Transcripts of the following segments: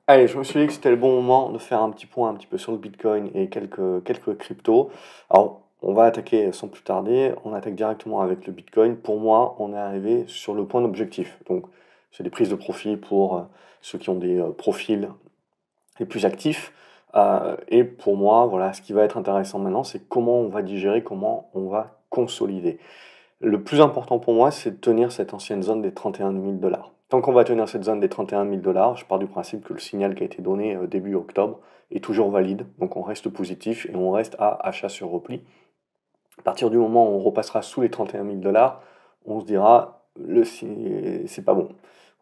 Allez, je me suis dit que c'était le bon moment de faire un petit point un petit peu sur le Bitcoin et quelques cryptos. Alors, on va attaquer sans plus tarder. On attaque directement avec le Bitcoin. Pour moi, on est arrivé sur le point d'objectif. Donc, c'est des prises de profit pour ceux qui ont des profils les plus actifs. Et pour moi, voilà, ce qui va être intéressant maintenant, c'est comment on va digérer, comment on va consolider. Le plus important pour moi, c'est de tenir cette ancienne zone des 31 000 dollars. Tant qu'on va tenir cette zone des 31 000 dollars, je pars du principe que le signal qui a été donné début octobre est toujours valide. Donc on reste positif et on reste à achat sur repli. À partir du moment où on repassera sous les 31 000 dollars, on se dira c'est pas bon.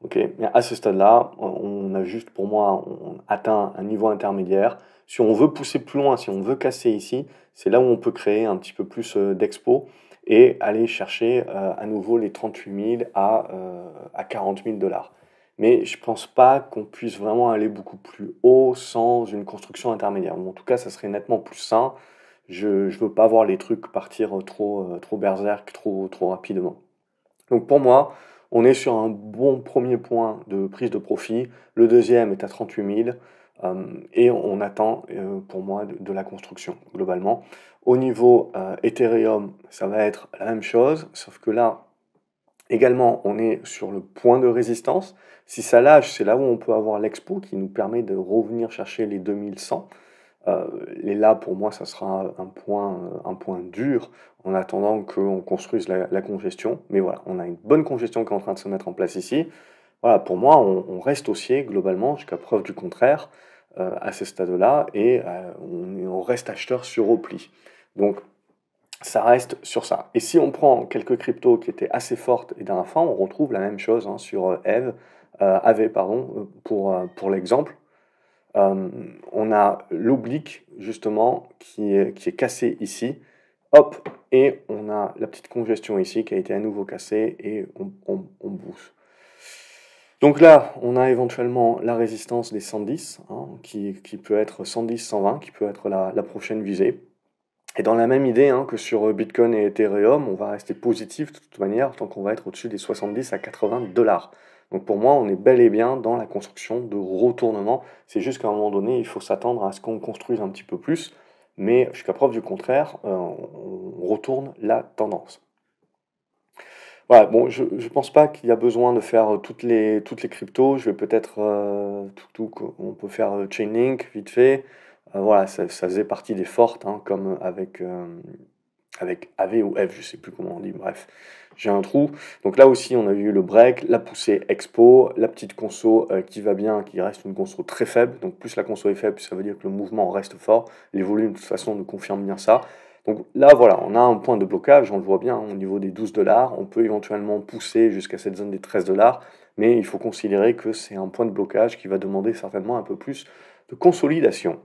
Ok, mais à ce stade-là, on a juste pour moi on atteint un niveau intermédiaire. Si on veut pousser plus loin, si on veut casser ici, c'est là où on peut créer un petit peu plus d'expo et aller chercher à nouveau les 38 000 à 40 000 dollars. Mais je pense pas qu'on puisse vraiment aller beaucoup plus haut sans une construction intermédiaire. Bon, en tout cas, ça serait nettement plus sain. Je veux pas voir les trucs partir trop berserk, trop rapidement. Donc pour moi, on est sur un bon premier point de prise de profit. Le deuxième est à 38 000 et on attend pour moi de la construction globalement. Au niveau Ethereum, ça va être la même chose, sauf que là, également, on est sur le point de résistance. Si ça lâche, c'est là où on peut avoir l'expo qui nous permet de revenir chercher les 2100. Et là, pour moi, ça sera un point dur en attendant qu'on construise la congestion. Mais voilà, on a une bonne congestion qui est en train de se mettre en place ici. Voilà, pour moi, on reste haussier globalement jusqu'à preuve du contraire à ce stade-là et on reste acheteur sur repli. Donc, ça reste sur ça. Et si on prend quelques cryptos qui étaient assez fortes et dernière fois, on retrouve la même chose hein, sur AV, pardon, pour l'exemple. On a l'oblique, justement, qui est cassé ici. Hop, et on a la petite congestion ici qui a été à nouveau cassée et on booste. Donc là, on a éventuellement la résistance des 110, hein, qui peut être 110, 120, qui peut être la prochaine visée. Et dans la même idée hein, que sur Bitcoin et Ethereum, on va rester positif de toute manière tant qu'on va être au-dessus des 70 à 80 dollars. Donc pour moi, on est bel et bien dans la construction de retournement. C'est juste qu'à un moment donné, il faut s'attendre à ce qu'on construise un petit peu plus. Mais jusqu'à preuve du contraire, on retourne la tendance. Voilà, bon, je ne pense pas qu'il y a besoin de faire toutes les cryptos. Je vais peut-être, on peut faire Chainlink vite fait. Voilà, ça faisait partie des fortes, hein, comme avec AV ou F, je sais plus comment on dit, bref, j'ai un trou. Donc là aussi, on a vu le break, la poussée expo, la petite conso qui va bien, qui reste une conso très faible. Donc plus la conso est faible, ça veut dire que le mouvement reste fort. Les volumes, de toute façon, nous confirment bien ça. Donc là, voilà, on a un point de blocage, on le voit bien, hein, au niveau des 12 dollars. On peut éventuellement pousser jusqu'à cette zone des 13 dollars, mais il faut considérer que c'est un point de blocage qui va demander certainement un peu plus de consolidation.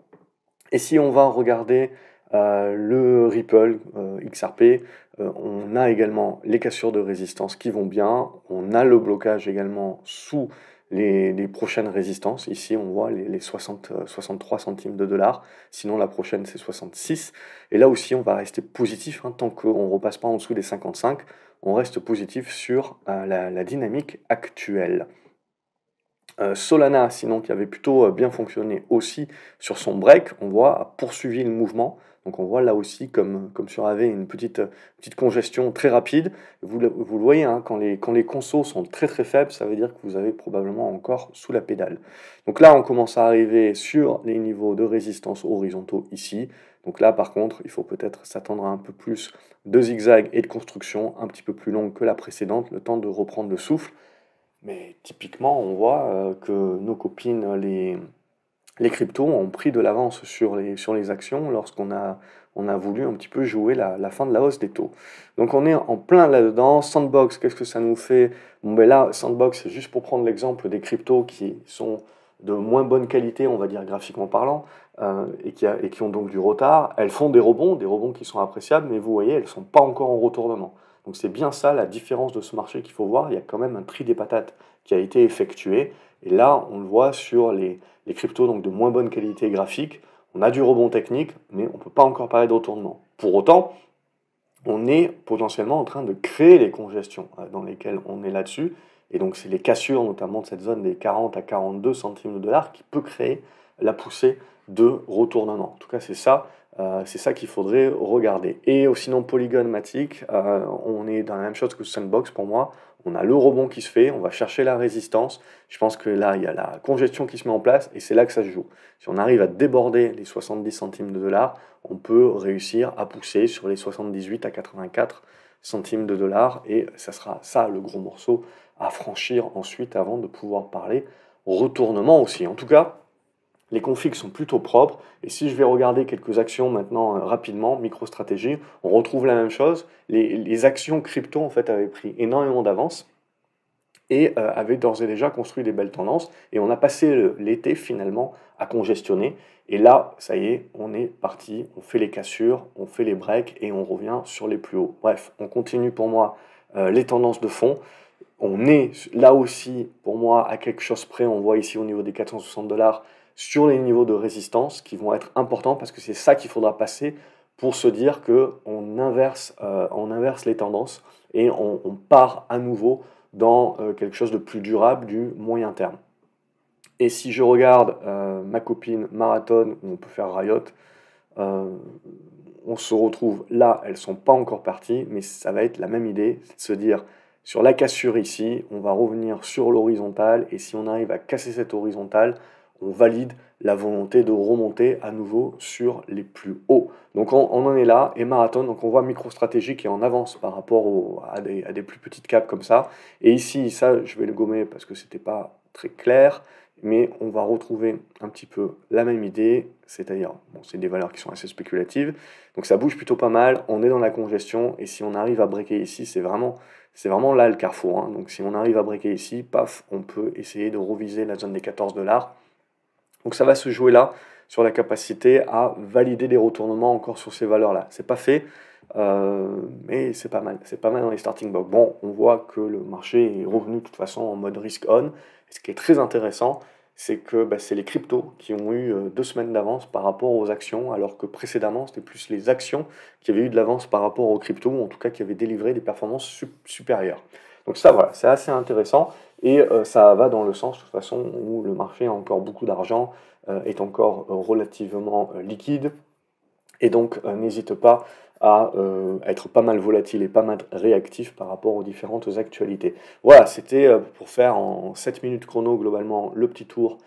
Et si on va regarder le Ripple XRP, on a également les cassures de résistance qui vont bien, on a le blocage également sous les prochaines résistances. Ici, on voit les 63 centimes de dollars, sinon la prochaine c'est 66. Et là aussi, on va rester positif hein, tant qu'on ne repasse pas en dessous des 55, on reste positif sur la dynamique actuelle. Solana, sinon, qui avait plutôt bien fonctionné aussi sur son break, on voit, a poursuivi le mouvement. Donc on voit là aussi, comme sur AV, une petite congestion très rapide. Vous le voyez, hein, quand les consos sont très très faibles, ça veut dire que vous avez probablement encore sous la pédale. Donc là, on commence à arriver sur les niveaux de résistance horizontaux ici. Donc là, par contre, il faut peut-être s'attendre à un peu plus de zigzag et de construction, un petit peu plus longue que la précédente, le temps de reprendre le souffle. Mais typiquement, on voit que nos copines, les cryptos, ont pris de l'avance sur les actions lorsqu'on on a voulu un petit peu jouer la fin de la hausse des taux. Donc on est en plein là-dedans. Sandbox, qu'est-ce que ça nous fait? Bon ben là, Sandbox, c'est juste pour prendre l'exemple des cryptos qui sont de moins bonne qualité, on va dire graphiquement parlant, et qui ont donc du retard. Elles font des rebonds qui sont appréciables, mais vous voyez, elles ne sont pas encore en retournement. Donc c'est bien ça la différence de ce marché qu'il faut voir. Il y a quand même un tri des patates qui a été effectué. Et là, on le voit sur les cryptos donc de moins bonne qualité graphique. On a du rebond technique, mais on ne peut pas encore parler de retournement. Pour autant, on est potentiellement en train de créer les congestions dans lesquelles on est là-dessus. Et donc c'est les cassures, notamment de cette zone des 40 à 42 centimes de dollars, qui peut créer la poussée de retournement. En tout cas, c'est ça qu'il faudrait regarder. Et sinon, Polygon Matic, on est dans la même chose que Sandbox pour moi. On a le rebond qui se fait, on va chercher la résistance. Je pense que là, il y a la congestion qui se met en place et c'est là que ça se joue. Si on arrive à déborder les 70 centimes de dollars, on peut réussir à pousser sur les 78 à 84 centimes de dollars et ça sera ça le gros morceau à franchir ensuite avant de pouvoir parler retournement aussi. En tout cas, les configs sont plutôt propres. Et si je vais regarder quelques actions maintenant rapidement, MicroStrategy, on retrouve la même chose. Les actions crypto en fait avaient pris énormément d'avance et avaient d'ores et déjà construit des belles tendances. Et on a passé l'été finalement à congestionner. Et là, ça y est, on est parti, on fait les cassures, on fait les breaks et on revient sur les plus hauts. Bref, on continue pour moi les tendances de fond. On est là aussi, pour moi, à quelque chose près. On voit ici au niveau des 460 dollars sur les niveaux de résistance qui vont être importants parce que c'est ça qu'il faudra passer pour se dire qu'on inverse les tendances et on part à nouveau dans quelque chose de plus durable du moyen terme. Et si je regarde ma copine Marathon, où on peut faire Riot, on se retrouve là, elles ne sont pas encore parties, mais ça va être la même idée, c'est de se dire, sur la cassure ici, on va revenir sur l'horizontale, et si on arrive à casser cette horizontale, on valide la volonté de remonter à nouveau sur les plus hauts. Donc on en est là, et Marathon, donc on voit MicroStrategy qui est en avance par rapport à des plus petites capes comme ça. Et ici, ça, je vais le gommer parce que c'était pas très clair, mais on va retrouver un petit peu la même idée, c'est-à-dire, bon, c'est des valeurs qui sont assez spéculatives, donc ça bouge plutôt pas mal, on est dans la congestion, et si on arrive à breaker ici, c'est vraiment là le carrefour, hein. Donc si on arrive à breaker ici, paf, on peut essayer de reviser la zone des 14 dollars. Donc ça va se jouer là, sur la capacité à valider des retournements encore sur ces valeurs-là. C'est pas fait, mais c'est pas mal dans les starting blocks. Bon, on voit que le marché est revenu de toute façon en mode risk on. Et ce qui est très intéressant, c'est que c'est les cryptos qui ont eu 2 semaines d'avance par rapport aux actions, alors que précédemment, c'était plus les actions qui avaient eu de l'avance par rapport aux cryptos, ou en tout cas qui avaient délivré des performances supérieures. Donc ça, voilà, c'est assez intéressant, et ça va dans le sens, de toute façon, où le marché a encore beaucoup d'argent, est encore relativement liquide, et donc n'hésite pas à être pas mal volatile et pas mal réactif par rapport aux différentes actualités. Voilà, c'était pour faire en 7 minutes chrono globalement le petit tour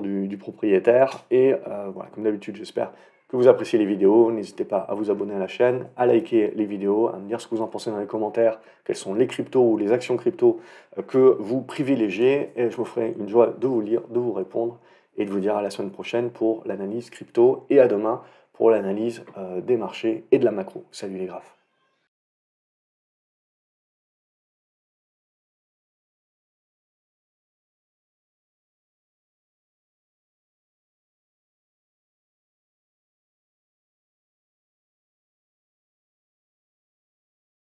du propriétaire. Et voilà, comme d'habitude, j'espère que vous appréciez les vidéos. N'hésitez pas à vous abonner à la chaîne, à liker les vidéos, à me dire ce que vous en pensez dans les commentaires, quelles sont les cryptos ou les actions crypto que vous privilégiez. Et je me ferai une joie de vous lire, de vous répondre et de vous dire à la semaine prochaine pour l'analyse crypto et à demain pour l'analyse des marchés et de la macro. Salut les graphes.